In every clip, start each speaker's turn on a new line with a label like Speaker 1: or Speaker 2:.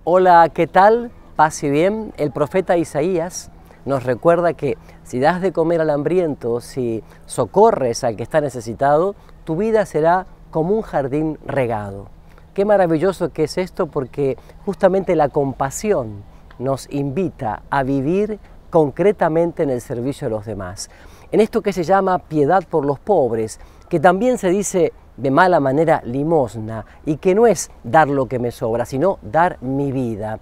Speaker 1: Hola, ¿qué tal? Paz y bien. El profeta Isaías nos recuerda que si das de comer al hambriento, si socorres al que está necesitado, tu vida será como un jardín regado. Qué maravilloso que es esto, porque justamente la compasión nos invita a vivir concretamente en el servicio de los demás. En esto que se llama piedad por los pobres, que también se dice de mala manera limosna, y que no es dar lo que me sobra, sino dar mi vida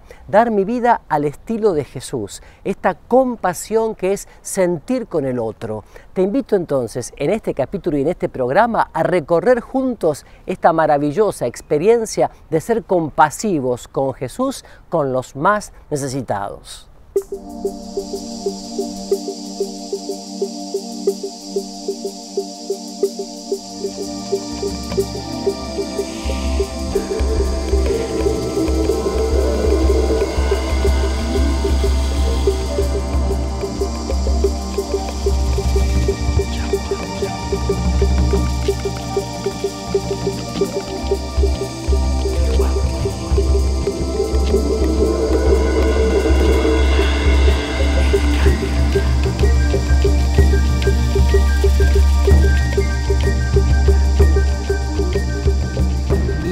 Speaker 1: al estilo de Jesús, esta compasión que es sentir con el otro. Te invito entonces en este capítulo y en este programa a recorrer juntos esta maravillosa experiencia de ser compasivos con Jesús, con los más necesitados.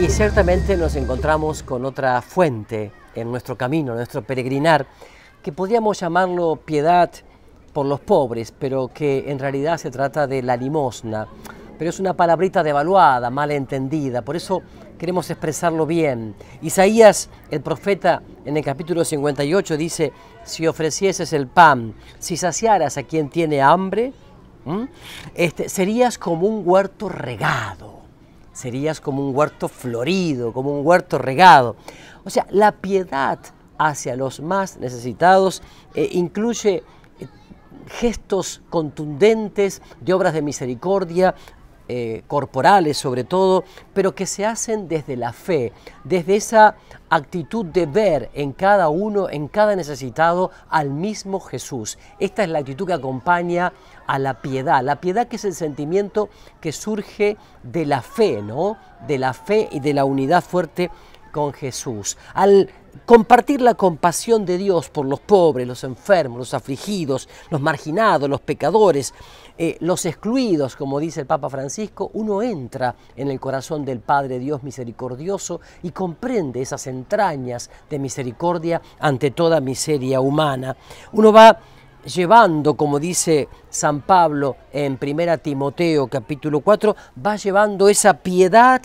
Speaker 1: Y ciertamente nos encontramos con otra fuente en nuestro camino, en nuestro peregrinar, que podríamos llamarlo piedad por los pobres, pero que en realidad se trata de la limosna. Pero es una palabrita devaluada, mal entendida, por eso queremos expresarlo bien. Isaías, el profeta, en el capítulo 58 dice: si ofrecieses el pan, si saciaras a quien tiene hambre, serías como un huerto regado. Serías como un huerto florido, como un huerto regado. O sea, la piedad hacia los más necesitados incluye gestos contundentes de obras de misericordia, corporales sobre todo, pero que se hacen desde la fe, desde esa actitud de ver en cada uno, en cada necesitado, al mismo Jesús. Esta es la actitud que acompaña a la piedad que es el sentimiento que surge de la fe, ¿no? De la fe y de la unidad fuerte con Jesús. Al compartir la compasión de Dios por los pobres, los enfermos, los afligidos, los marginados, los pecadores, los excluidos, como dice el Papa Francisco, uno entra en el corazón del Padre Dios misericordioso y comprende esas entrañas de misericordia ante toda miseria humana. Uno va llevando, como dice San Pablo en 1 Timoteo capítulo 4, va llevando esa piedad,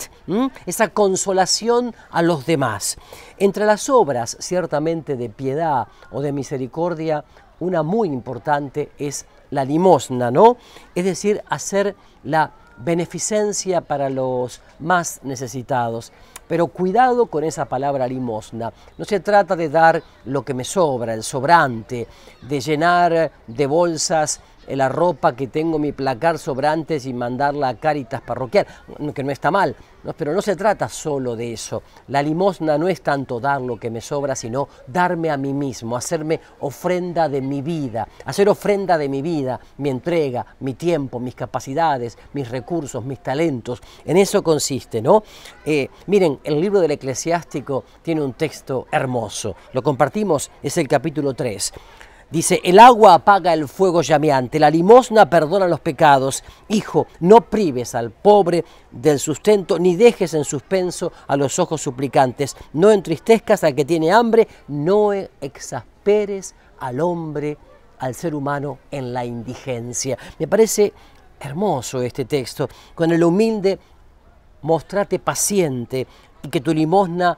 Speaker 1: esa consolación a los demás. Entre las obras, ciertamente, de piedad o de misericordia, una muy importante es la limosna, ¿no? Es decir, hacer la beneficencia para los más necesitados. Pero cuidado con esa palabra limosna. No se trata de dar lo que me sobra, el sobrante, de llenar de bolsas la ropa que tengo en mi placar sobrantes y mandarla a Cáritas parroquial, que no está mal, ¿no? Pero no se trata solo de eso. La limosna no es tanto dar lo que me sobra, sino darme a mí mismo, hacerme ofrenda de mi vida, hacer ofrenda de mi vida, mi entrega, mi tiempo, mis capacidades, mis recursos, mis talentos. En eso consiste, ¿no? Miren, el libro del Eclesiástico tiene un texto hermoso, lo compartimos, es el capítulo 3. Dice: el agua apaga el fuego llameante, la limosna perdona los pecados. Hijo, no prives al pobre del sustento, ni dejes en suspenso a los ojos suplicantes. No entristezcas al que tiene hambre, no exasperes al hombre, al ser humano, en la indigencia. Me parece hermoso este texto. Con el humilde, mostrate paciente, y que tu limosna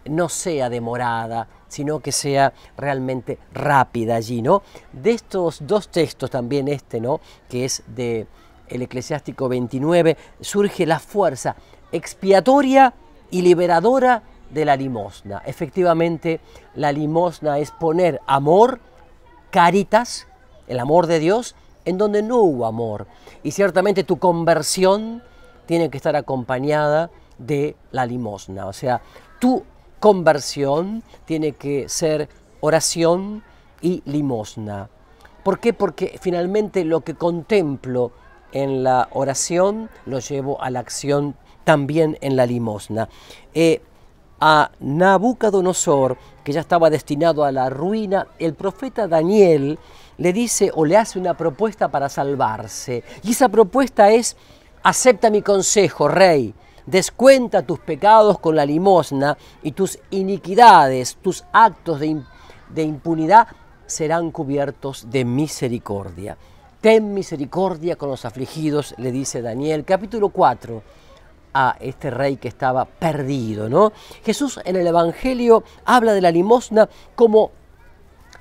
Speaker 1: no sea demorada, sino que sea realmente rápida allí, ¿no? De estos dos textos también ¿no? Que es de el Eclesiástico 29, surge la fuerza expiatoria y liberadora de la limosna. Efectivamente, la limosna es poner amor, caritas, el amor de Dios, en donde no hubo amor. Y ciertamente tu conversión tiene que estar acompañada de la limosna. O sea, tu conversión tiene que ser oración y limosna. ¿Por qué? Porque finalmente lo que contemplo en la oración lo llevo a la acción también en la limosna. a Nabucodonosor, que ya estaba destinado a la ruina, el profeta Daniel le dice o le hace una propuesta para salvarse. Y esa propuesta es: acepta mi consejo, rey, descuenta tus pecados con la limosna y tus iniquidades, tus actos de impunidad serán cubiertos de misericordia. Ten misericordia con los afligidos, le dice Daniel, capítulo 4, a este rey que estaba perdido, ¿no? Jesús en el Evangelio habla de la limosna como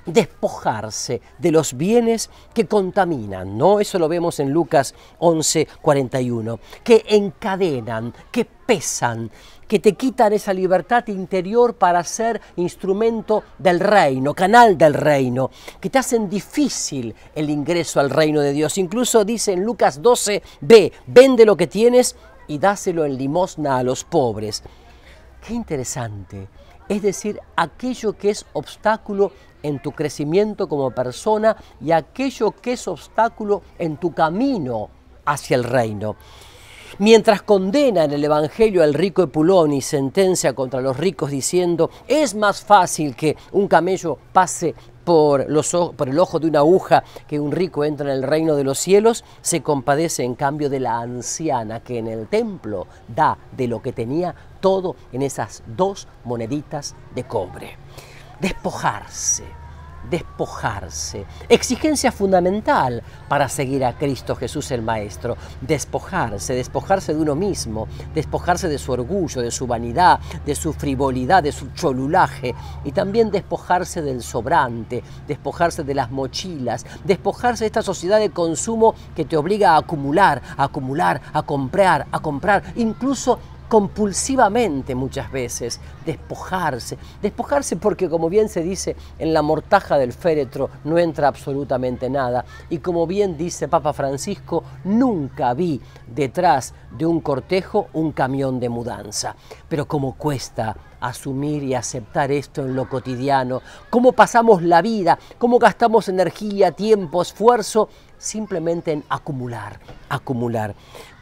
Speaker 1: despojarse de los bienes que contaminan, ¿no? Eso lo vemos en Lucas 11:41, que encadenan, que pesan, que te quitan esa libertad interior para ser instrumento del reino, canal del reino, que te hacen difícil el ingreso al reino de Dios. Incluso dice en Lucas 12, vende lo que tienes y dáselo en limosna a los pobres. Qué interesante. Es decir, aquello que es obstáculo en tu crecimiento como persona y aquello que es obstáculo en tu camino hacia el reino. Mientras condena en el Evangelio al rico Epulón y sentencia contra los ricos diciendo: es más fácil que un camello pase por el ojo de una aguja que un rico entre en el reino de los cielos, se compadece en cambio de la anciana que en el templo da de lo que tenía todo en esas 2 moneditas de cobre. Despojarse. Exigencia fundamental para seguir a Cristo Jesús el Maestro. Despojarse de uno mismo, despojarse de su orgullo, de su vanidad, de su frivolidad, de su cholulaje, y también despojarse del sobrante, despojarse de las mochilas, despojarse de esta sociedad de consumo que te obliga a acumular, a comprar, incluso compulsivamente muchas veces, despojarse porque, como bien se dice, en la mortaja del féretro no entra absolutamente nada, y como bien dice Papa Francisco, nunca vi detrás de un cortejo un camión de mudanza. Pero cómo cuesta asumir y aceptar esto en lo cotidiano, cómo pasamos la vida, cómo gastamos energía, tiempo, esfuerzo, simplemente en acumular.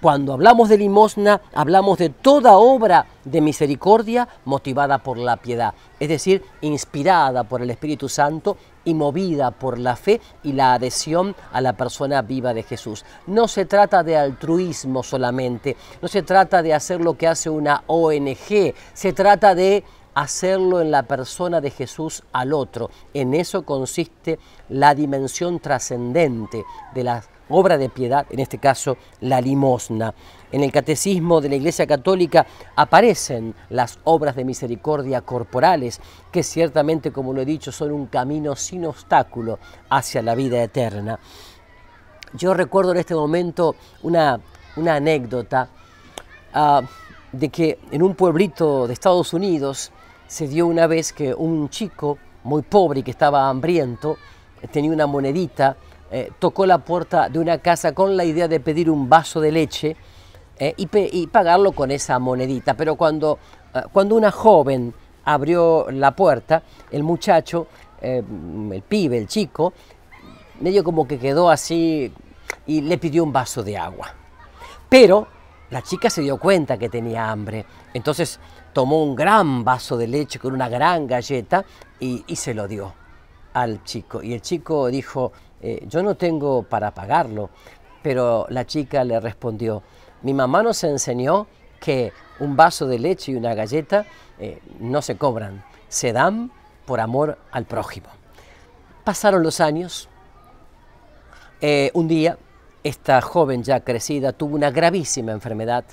Speaker 1: Cuando hablamos de limosna, hablamos de toda obra de misericordia motivada por la piedad, es decir, inspirada por el Espíritu Santo y movida por la fe y la adhesión a la persona viva de Jesús. No se trata de altruismo solamente, no se trata de hacer lo que hace una ONG, se trata de hacerlo en la persona de Jesús al otro. En eso consiste la dimensión trascendente de la obra de piedad, en este caso la limosna. En el Catecismo de la Iglesia Católica aparecen las obras de misericordia corporales, que ciertamente, como lo he dicho, son un camino sin obstáculo hacia la vida eterna. Yo recuerdo en este momento una anécdota de que en un pueblito de Estados Unidos se dio una vez que un chico muy pobre y que estaba hambriento, tenía una monedita, tocó la puerta de una casa con la idea de pedir un vaso de leche y pagarlo con esa monedita. Pero cuando una joven abrió la puerta, el muchacho, el pibe, el chico, medio como que quedó así y le pidió un vaso de agua. Pero la chica se dio cuenta que tenía hambre, entonces tomó un gran vaso de leche con una gran galleta y se lo dio al chico. Y el chico dijo: yo no tengo para pagarlo. Pero la chica le respondió: mi mamá nos enseñó que un vaso de leche y una galleta no se cobran, se dan por amor al prójimo. Pasaron los años. Un día, esta joven ya crecida tuvo una gravísima enfermedad.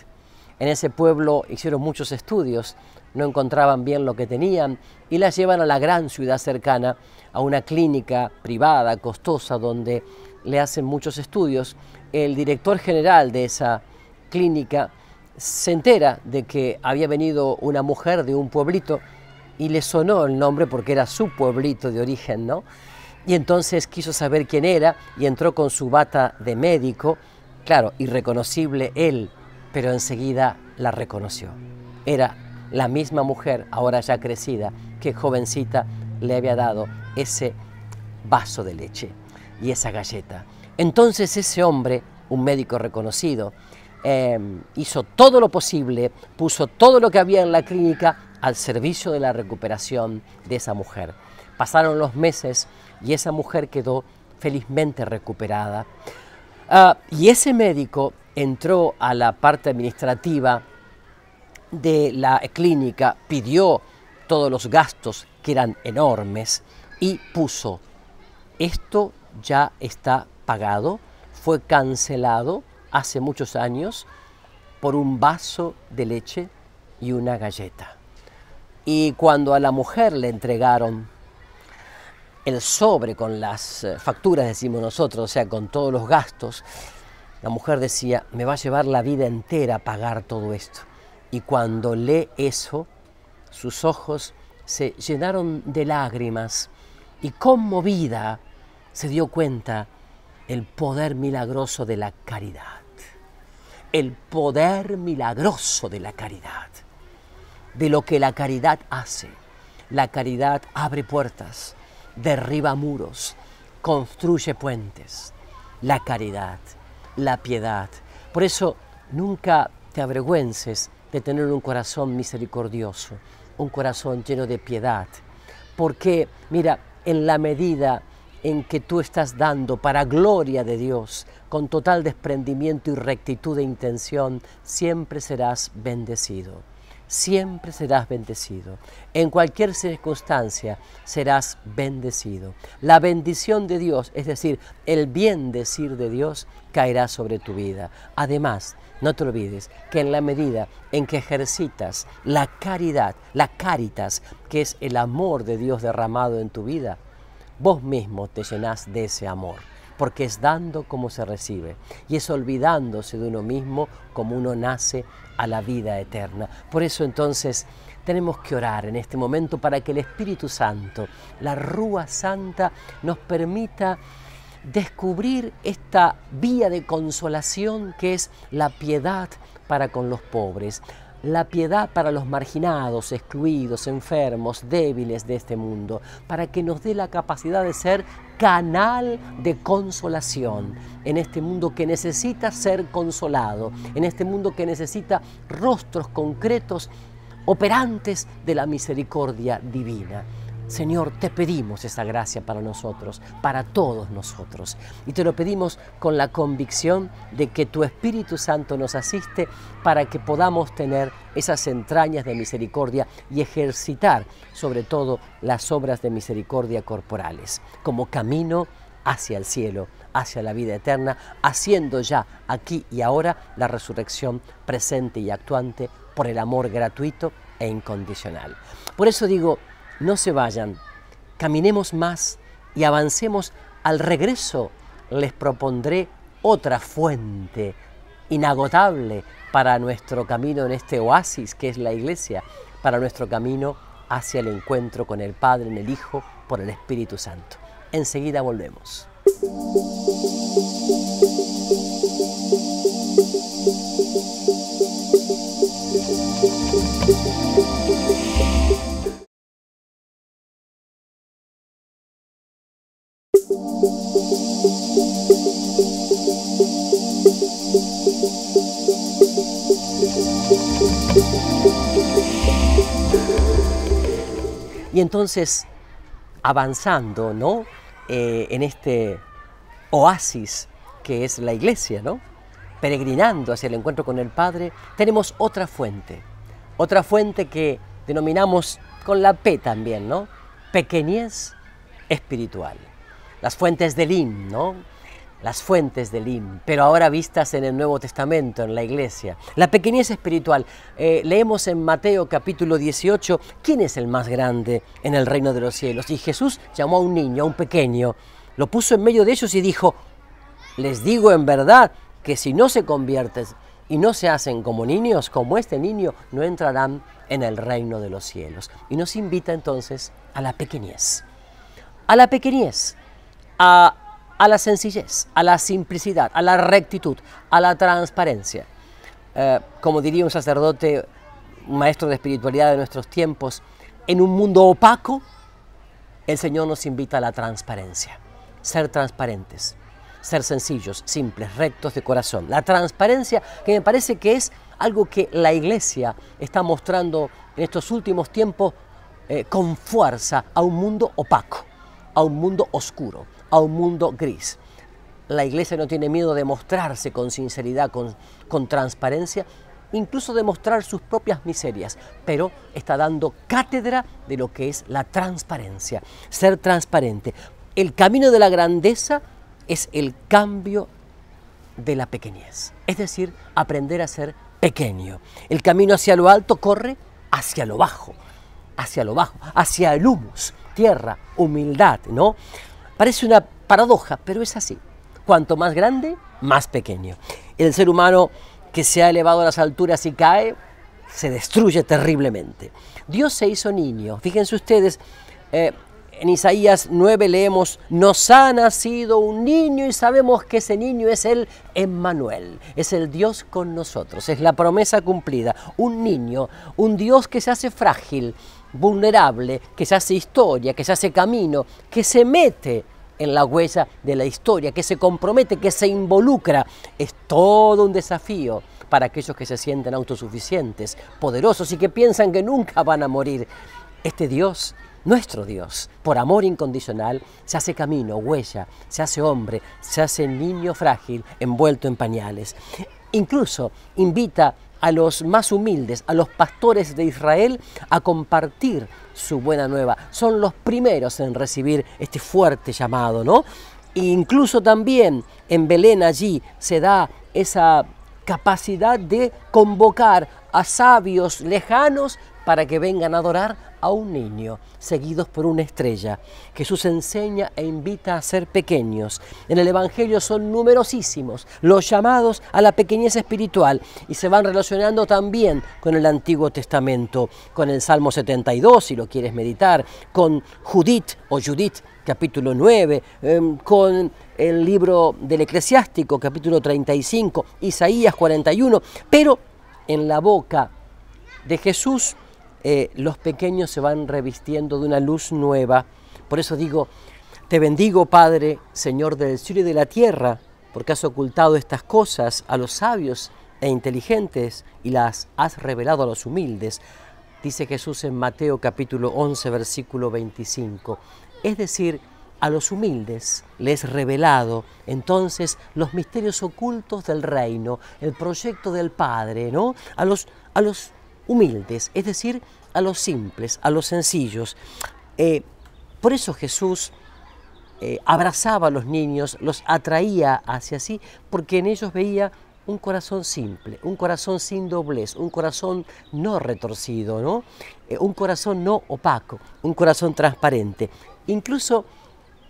Speaker 1: En ese pueblo hicieron muchos estudios, no encontraban bien lo que tenían y la llevan a la gran ciudad cercana, a una clínica privada, costosa, donde le hacen muchos estudios. El director general de esa clínica se entera de que había venido una mujer de un pueblito y le sonó el nombre porque era su pueblito de origen, ¿no? Y entonces quiso saber quién era y entró con su bata de médico, claro, irreconocible él, pero enseguida la reconoció. Era la misma mujer, ahora ya crecida, que jovencita le había dado ese vaso de leche y esa galleta. Entonces ese hombre, un médico reconocido, hizo todo lo posible, puso todo lo que había en la clínica al servicio de la recuperación de esa mujer. Pasaron los meses y esa mujer quedó felizmente recuperada. Y ese médico entró a la parte administrativa de la clínica, pidió todos los gastos, que eran enormes, y puso: esto ya está pagado, fue cancelado hace muchos años por un vaso de leche y una galleta. Y cuando a la mujer le entregaron el sobre con las facturas, decimos nosotros, o sea, con todos los gastos, la mujer decía: me va a llevar la vida entera a pagar todo esto. Y cuando lee eso, sus ojos se llenaron de lágrimas y, conmovida, se dio cuenta el poder milagroso de la caridad. El poder milagroso de la caridad. De lo que la caridad hace. La caridad abre puertas, derriba muros, construye puentes. La caridad, la piedad. Por eso nunca te avergüences de tener un corazón misericordioso, un corazón lleno de piedad. Porque, mira, en la medida en que tú estás dando para gloria de Dios, con total desprendimiento y rectitud de intención, siempre serás bendecido. Siempre serás bendecido. En cualquier circunstancia serás bendecido. La bendición de Dios, es decir, el bien decir de Dios, caerá sobre tu vida. Además, no te olvides que en la medida en que ejercitas la caridad, la caritas, que es el amor de Dios derramado en tu vida, vos mismo te llenás de ese amor, porque es dando como se recibe, y es olvidándose de uno mismo como uno nace a la vida eterna. Por eso entonces tenemos que orar en este momento para que el Espíritu Santo, la Rúa Santa, nos permita descubrir esta vía de consolación que es la piedad para con los pobres, la piedad para los marginados, excluidos, enfermos, débiles de este mundo, para que nos dé la capacidad de ser canal de consolación en este mundo que necesita ser consolado, en este mundo que necesita rostros concretos, operantes de la misericordia divina. Señor, te pedimos esa gracia para nosotros, para todos nosotros. Y te lo pedimos con la convicción de que tu Espíritu Santo nos asiste para que podamos tener esas entrañas de misericordia y ejercitar, sobre todo, las obras de misericordia corporales, como camino hacia el cielo, hacia la vida eterna, haciendo ya aquí y ahora la resurrección presente y actuante por el amor gratuito e incondicional. Por eso digo, no se vayan, caminemos más y avancemos. Al regreso les propondré otra fuente inagotable para nuestro camino en este oasis que es la Iglesia, para nuestro camino hacia el encuentro con el Padre, en el Hijo, por el Espíritu Santo. Enseguida volvemos. Y entonces, avanzando, ¿no?, en este oasis que es la Iglesia, ¿no?, peregrinando hacia el encuentro con el Padre, tenemos otra fuente que denominamos con la P también, ¿no?, pequeñez espiritual. Las fuentes del Lim, ¿no?, las fuentes del Lim, pero ahora vistas en el Nuevo Testamento, en la Iglesia. La pequeñez espiritual. Leemos en Mateo capítulo 18, ¿quién es el más grande en el reino de los cielos? Y Jesús llamó a un niño, a un pequeño, lo puso en medio de ellos y dijo: les digo en verdad que si no se convierten y no se hacen como niños, como este niño, no entrarán en el reino de los cielos. Y nos invita entonces a la pequeñez. A la pequeñez, a la sencillez, a la simplicidad, a la rectitud, a la transparencia. Como diría un sacerdote, un maestro de espiritualidad de nuestros tiempos, en un mundo opaco, el Señor nos invita a la transparencia. Ser transparentes, ser sencillos, simples, rectos de corazón. La transparencia, que me parece que es algo que la Iglesia está mostrando en estos últimos tiempos con fuerza a un mundo opaco, a un mundo oscuro, a un mundo gris. La Iglesia no tiene miedo de mostrarse con sinceridad, con transparencia, incluso de mostrar sus propias miserias, pero está dando cátedra de lo que es la transparencia, ser transparente. El camino de la grandeza es el cambio de la pequeñez, es decir, aprender a ser pequeño. El camino hacia lo alto corre hacia lo bajo, hacia el humus, tierra, humildad, ¿no? Parece una paradoja, pero es así. Cuanto más grande, más pequeño. El ser humano que se ha elevado a las alturas y cae, se destruye terriblemente. Dios se hizo niño. Fíjense ustedes, en Isaías 9 leemos, nos ha nacido un niño y sabemos que ese niño es el Emmanuel, es el Dios con nosotros, es la promesa cumplida. Un niño, un Dios que se hace frágil, vulnerable, que se hace historia, que se hace camino, que se mete en la huella de la historia, que se compromete, que se involucra. Es todo un desafío para aquellos que se sienten autosuficientes, poderosos y que piensan que nunca van a morir. Este Dios, nuestro Dios, por amor incondicional, se hace camino, huella, se hace hombre, se hace niño frágil, envuelto en pañales. Incluso invita a los más humildes, a los pastores de Israel, a compartir su buena nueva. Son los primeros en recibir este fuerte llamado, ¿no? E incluso también en Belén allí se da esa capacidad de convocar a sabios lejanos para que vengan a adorar a un niño, seguidos por una estrella. Jesús enseña e invita a ser pequeños. En el Evangelio son numerosísimos los llamados a la pequeñez espiritual y se van relacionando también con el Antiguo Testamento, con el Salmo 72, si lo quieres meditar, con Judith o Judith, capítulo 9, con el libro del Eclesiástico, capítulo 35, Isaías 41, pero en la boca de Jesús los pequeños se van revistiendo de una luz nueva. Por eso digo, te bendigo, Padre, Señor del cielo y de la tierra, porque has ocultado estas cosas a los sabios e inteligentes y las has revelado a los humildes. Dice Jesús en Mateo capítulo 11, versículo 25. Es decir, a los humildes les he revelado entonces los misterios ocultos del reino, el proyecto del Padre, ¿no? A los humildes, es decir, a los simples, a los sencillos. Por eso Jesús abrazaba a los niños, los atraía hacia sí, porque en ellos veía un corazón simple, un corazón sin doblez, un corazón no retorcido, ¿no? Un corazón no opaco, un corazón transparente. Incluso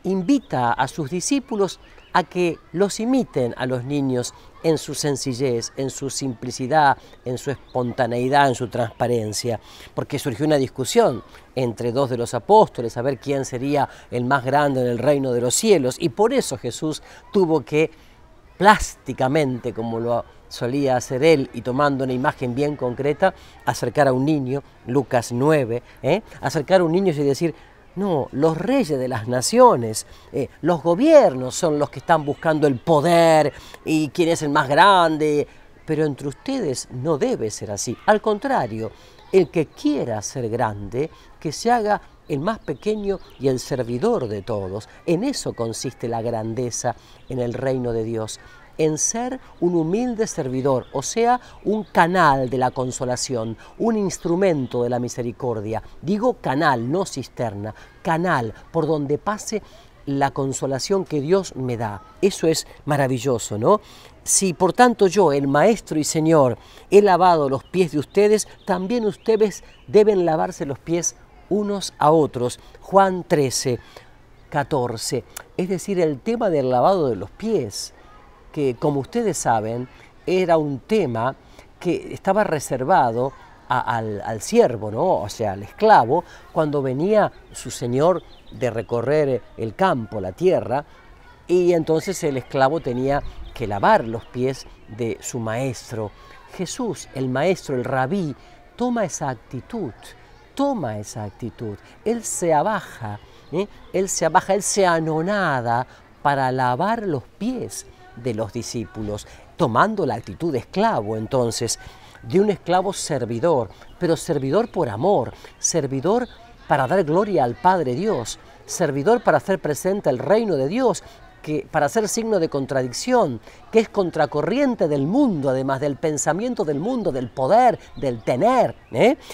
Speaker 1: invita a sus discípulos a que los imiten a los niños en su sencillez, en su simplicidad, en su espontaneidad, en su transparencia, porque surgió una discusión entre dos de los apóstoles a ver quién sería el más grande en el reino de los cielos, y por eso Jesús tuvo que plásticamente, como lo solía hacer él, y tomando una imagen bien concreta, acercar a un niño, Lucas 9, acercar a un niño y decir, no, los reyes de las naciones, los gobiernos son los que están buscando el poder y quién es el más grande, pero entre ustedes no debe ser así. Al contrario, el que quiera ser grande, que se haga el más pequeño y el servidor de todos. En eso consiste la grandeza en el reino de Dios, en ser un humilde servidor, o sea, un canal de la consolación, un instrumento de la misericordia. Digo canal, no cisterna, canal por donde pase la consolación que Dios me da. Eso es maravilloso, ¿no? Si por tanto yo, el Maestro y Señor, he lavado los pies de ustedes, también ustedes deben lavarse los pies unos a otros. Juan 13, 14. Es decir, el tema del lavado de los pies, que como ustedes saben, era un tema que estaba reservado al siervo, ¿no? O sea, al esclavo, cuando venía su señor de recorrer el campo, la tierra, y entonces el esclavo tenía que lavar los pies de su maestro. Jesús, el maestro, el rabí, toma esa actitud. Él se abaja, él se anonada para lavar los pies de los discípulos, tomando la actitud de esclavo. Entonces, de un esclavo servidor, pero servidor por amor, servidor para dar gloria al Padre Dios, servidor para hacer presente el reino de Dios, que para ser signo de contradicción, que es contracorriente del mundo, además del pensamiento del mundo, del poder, del tener.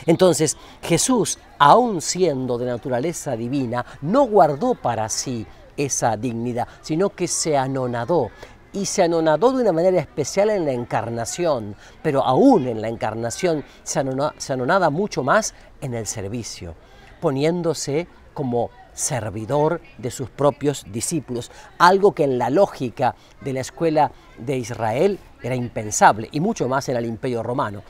Speaker 1: Entonces, Jesús, aun siendo de naturaleza divina, no guardó para sí esa dignidad, sino que se anonadó. Y se anonadó de una manera especial en la encarnación, pero aún en la encarnación se anonada mucho más en el servicio, poniéndose como servidor de sus propios discípulos, algo que en la lógica de la escuela de Israel era impensable, y mucho más en el Imperio Romano,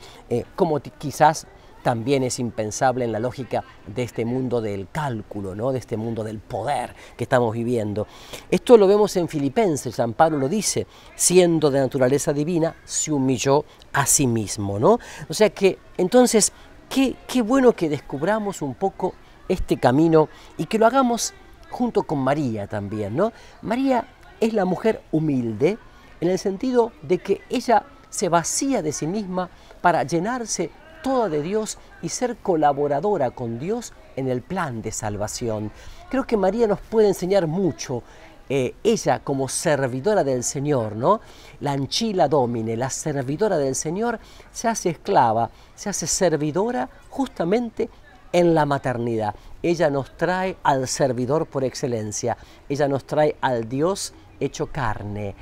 Speaker 1: como quizás también es impensable en la lógica de este mundo del cálculo, ¿no? De este mundo del poder que estamos viviendo. Esto lo vemos en Filipenses, San Pablo lo dice, siendo de naturaleza divina, se humilló a sí mismo, ¿no? O sea que, entonces, qué bueno que descubramos un poco este camino y que lo hagamos junto con María también, ¿no? María es la mujer humilde en el sentido de que ella se vacía de sí misma para llenarse toda de Dios y ser colaboradora con Dios en el plan de salvación. Creo que María nos puede enseñar mucho. Ella como servidora del Señor, ¿no? La ancilla domine, la servidora del Señor, se hace esclava, se hace servidora justamente en la maternidad. Ella nos trae al servidor por excelencia, ella nos trae al Dios hecho carne,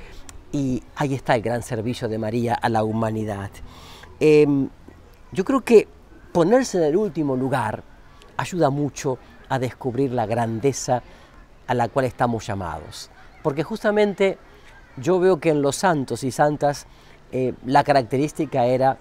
Speaker 1: y ahí está el gran servicio de María a la humanidad. Yo creo que ponerse en el último lugar ayuda mucho a descubrir la grandeza a la cual estamos llamados, porque justamente yo veo que en los santos y santas la característica era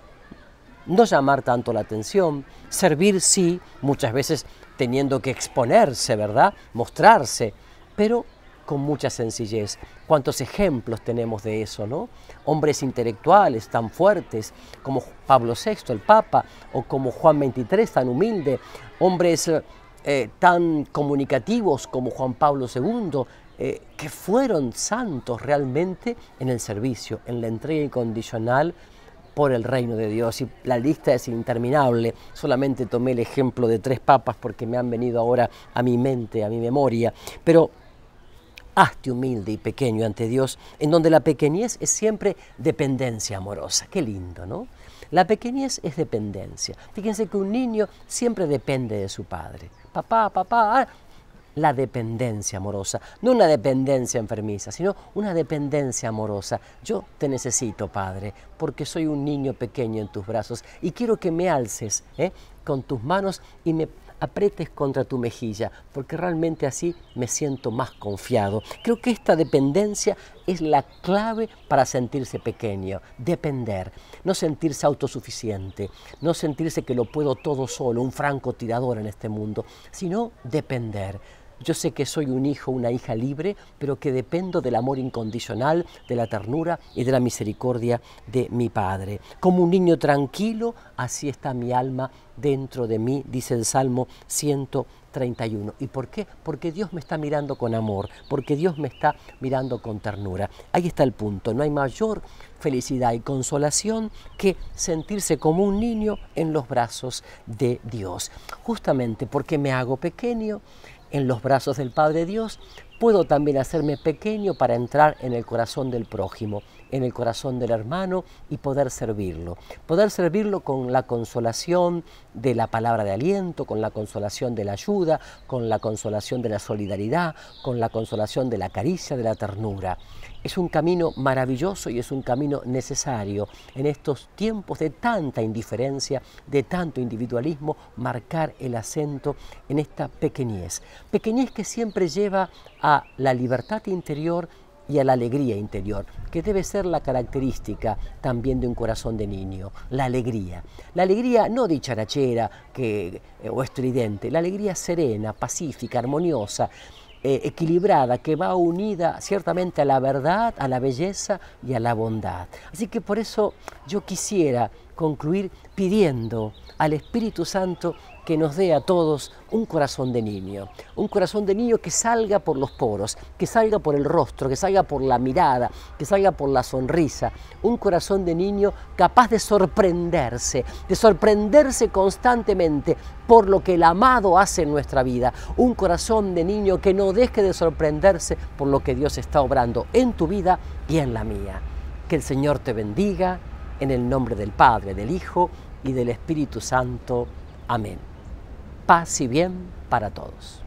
Speaker 1: no llamar tanto la atención, servir sí, muchas veces teniendo que exponerse, ¿verdad? Mostrarse, pero con mucha sencillez. ¿Cuántos ejemplos tenemos de eso, no? Hombres intelectuales tan fuertes como Pablo VI, el Papa, o como Juan XXIII, tan humilde, hombres tan comunicativos como Juan Pablo II, que fueron santos realmente en el servicio, en la entrega incondicional por el reino de Dios. Y la lista es interminable. Solamente tomé el ejemplo de 3 papas porque me han venido ahora a mi mente, a mi memoria. Pero hazte humilde y pequeño ante Dios, en donde la pequeñez es siempre dependencia amorosa. Qué lindo, ¿no? La pequeñez es dependencia. Fíjense que un niño siempre depende de su padre. Papá, papá, la dependencia amorosa, no una dependencia enfermiza, sino una dependencia amorosa. Yo te necesito, Padre, porque soy un niño pequeño en tus brazos y quiero que me alces con tus manos y me apretes contra tu mejilla, porque realmente así me siento más confiado. Creo que esta dependencia es la clave para sentirse pequeño, depender, no sentirse autosuficiente, no sentirse que lo puedo todo solo, un francotirador en este mundo, sino depender. Yo sé que soy un hijo, una hija libre, pero que dependo del amor incondicional, de la ternura y de la misericordia de mi Padre. Como un niño tranquilo, así está mi alma dentro de mí, dice el Salmo 131. ¿Y por qué? Porque Dios me está mirando con amor, porque Dios me está mirando con ternura. Ahí está el punto. No hay mayor felicidad y consolación que sentirse como un niño en los brazos de Dios. Justamente porque me hago pequeño en los brazos del Padre Dios, puedo también hacerme pequeño para entrar en el corazón del prójimo, en el corazón del hermano y poder servirlo. Poder servirlo con la consolación de la palabra de aliento, con la consolación de la ayuda, con la consolación de la solidaridad, con la consolación de la caricia, de la ternura. Es un camino maravilloso y es un camino necesario en estos tiempos de tanta indiferencia, de tanto individualismo, marcar el acento en esta pequeñez. Pequeñez que siempre lleva a la libertad interior y a la alegría interior, que debe ser la característica también de un corazón de niño, la alegría. La alegría no dicharachera o estridente, la alegría serena, pacífica, armoniosa, equilibrada, que va unida ciertamente a la verdad, a la belleza y a la bondad. Así que por eso yo quisiera concluir pidiendo al Espíritu Santo que nos dé a todos un corazón de niño que salga por los poros, que salga por el rostro, que salga por la mirada, que salga por la sonrisa, un corazón de niño capaz de sorprenderse constantemente por lo que el amado hace en nuestra vida, un corazón de niño que no deje de sorprenderse por lo que Dios está obrando en tu vida y en la mía. Que el Señor te bendiga, en el nombre del Padre, del Hijo y del Espíritu Santo. Amén. Paz y bien para todos.